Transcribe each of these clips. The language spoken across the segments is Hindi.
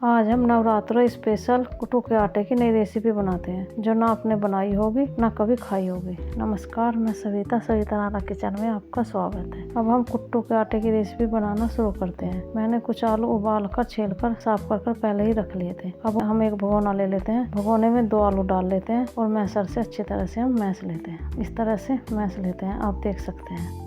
आज हम नवरात्रों स्पेशल कुट्टू के आटे की नई रेसिपी बनाते हैं जो ना आपने बनाई होगी ना कभी खाई होगी। नमस्कार, मैं सविता नाना किचन में आपका स्वागत है। अब हम कुट्टू के आटे की रेसिपी बनाना शुरू करते हैं। मैंने कुछ आलू उबाल कर छील कर साफ कर पहले ही रख लिए थे। अब हम एक भगोना ले लेते हैं। भगोने में 2 आलू डाल लेते हैं और मैसर से अच्छी तरह से हम मैस लेते हैं। इस तरह से मैस लेते हैं, आप देख सकते हैं।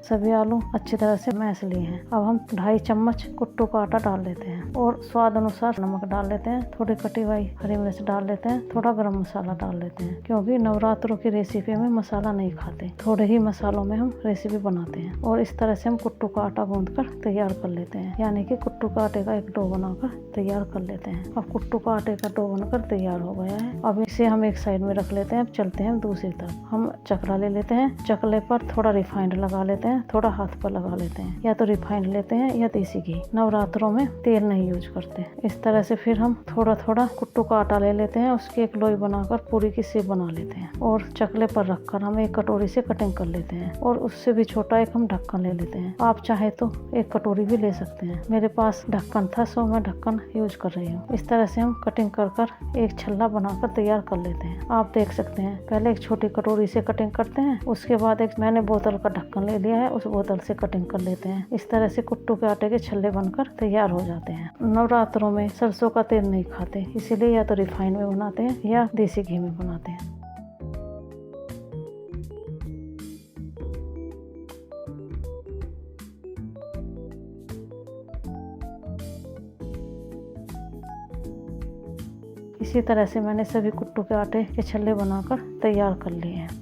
सभी आलू अच्छी तरह से मैस लिए हैं। अब हम 2.5 चम्मच कुट्टू का आटा डाल लेते हैं और स्वाद अनुसार नमक डाल लेते हैं। थोड़ी कटी हुई हरी मिर्च डाल लेते हैं। थोड़ा गरम मसाला डाल लेते हैं क्योंकि नवरात्रों की रेसिपी में मसाला नहीं खाते। थोड़े ही मसालों में हम रेसिपी बनाते हैं और इस तरह से हम कुट्टू का आटा गूंद कर तैयार कर लेते हैं, यानी कि कुट्टू का आटे का एक डो बनाकर तैयार कर लेते हैं। अब कुट्टू का आटे का डो बनकर तैयार हो गया है। अब इसे हम एक साइड में रख लेते हैं। अब चलते हैं दूसरी तरफ। हम चकला ले लेते हैं। चकले पर थोड़ा रिफाइंड लगा लेते हैं, थोड़ा हाथ पर लगा लेते हैं। या तो रिफाइंड लेते हैं या देसी घी। नवरात्रों में तेल नहीं यूज करते। इस तरह से फिर हम थोड़ा थोड़ा कुट्टू का आटा ले लेते हैं। उसकी एक लोई बनाकर पूरी की शेप बना लेते हैं और चकले पर रखकर हम एक कटोरी से कटिंग कर लेते हैं और उससे भी छोटा एक हम ढक्कन ले लेते हैं। आप चाहे तो एक कटोरी भी ले सकते हैं। मेरे पास ढक्कन था सो मैं ढक्कन यूज कर रही हूँ। इस तरह से हम कटिंग कर एक छल्ला बनाकर तैयार कर लेते हैं। आप देख सकते हैं। पहले एक छोटी कटोरी से कटिंग करते हैं, उसके बाद एक मैंने बोतल का ढक्कन ले लिया है, उस बोतल से कटिंग कर लेते हैं। इस तरह से कुट्टू के आटे के छल्ले बनकर तैयार हो जाते हैं। नवरात्रों में सरसों का तेल नहीं खाते, इसीलिए या तो रिफाइंड में बनाते हैं या देसी घी में बनाते हैं। इसी तरह से मैंने सभी कुट्टू के आटे के छल्ले बनाकर तैयार कर लिए हैं।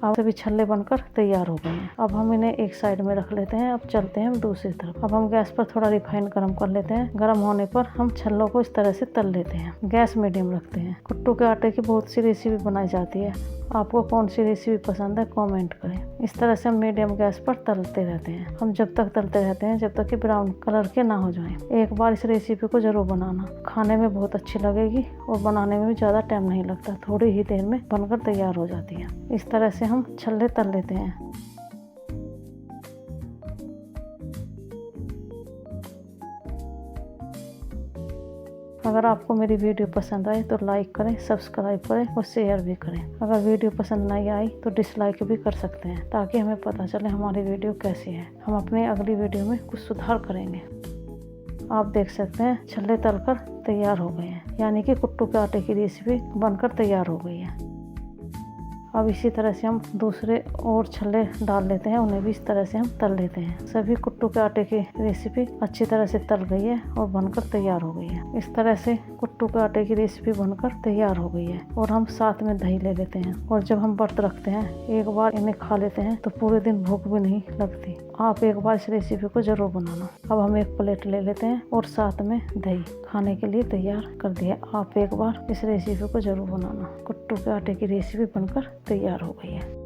अब सभी छल्ले बनकर तैयार हो गए हैं। अब हम इन्हें एक साइड में रख लेते हैं। अब चलते हैं हम दूसरी तरफ। अब हम गैस पर थोड़ा रिफाइंड गर्म कर लेते हैं। गर्म होने पर हम छल्लों को इस तरह से तल लेते हैं। गैस मीडियम रखते हैं। कुट्टू के आटे की बहुत सी रेसिपी बनाई जाती है। आपको कौन सी रेसिपी पसंद है कमेंट करें। इस तरह से हम मीडियम गैस पर तलते रहते हैं। हम जब तक तलते रहते हैं जब तक कि ब्राउन कलर के ना हो जाएं। एक बार इस रेसिपी को जरूर बनाना, खाने में बहुत अच्छी लगेगी और बनाने में भी ज़्यादा टाइम नहीं लगता। थोड़ी ही देर में बनकर तैयार हो जाती है। इस तरह से हम छल्ले तल लेते हैं। अगर आपको मेरी वीडियो पसंद आए तो लाइक करें, सब्सक्राइब करें और शेयर भी करें। अगर वीडियो पसंद नहीं आई तो डिसलाइक भी कर सकते हैं ताकि हमें पता चले हमारी वीडियो कैसी है। हम अपने अगली वीडियो में कुछ सुधार करेंगे। आप देख सकते हैं छल्ले तलकर तैयार हो गए हैं, यानी कि कुट्टू के आटे की रेसिपी बनकर तैयार हो गई है। अब इसी तरह से हम दूसरे और छल्ले डाल लेते हैं, उन्हें भी इस तरह से हम तल लेते हैं। सभी कुट्टू के आटे की रेसिपी अच्छी तरह से तल गई है और बनकर तैयार हो गई है। इस तरह से कुट्टू के आटे की रेसिपी बनकर तैयार हो गई है और हम साथ में दही ले लेते हैं और जब हम व्रत रखते हैं एक बार इन्हें खा लेते हैं तो पूरे दिन भूख भी नहीं लगती। आप एक बार इस रेसिपी को जरूर बनाना। अब हम एक प्लेट ले लेते हैं और साथ में दही खाने के लिए तैयार कर दिया। आप एक बार इस रेसिपी को जरूर बनाना। कुट्टू के आटे की रेसिपी बनकर तैयार हो गई है।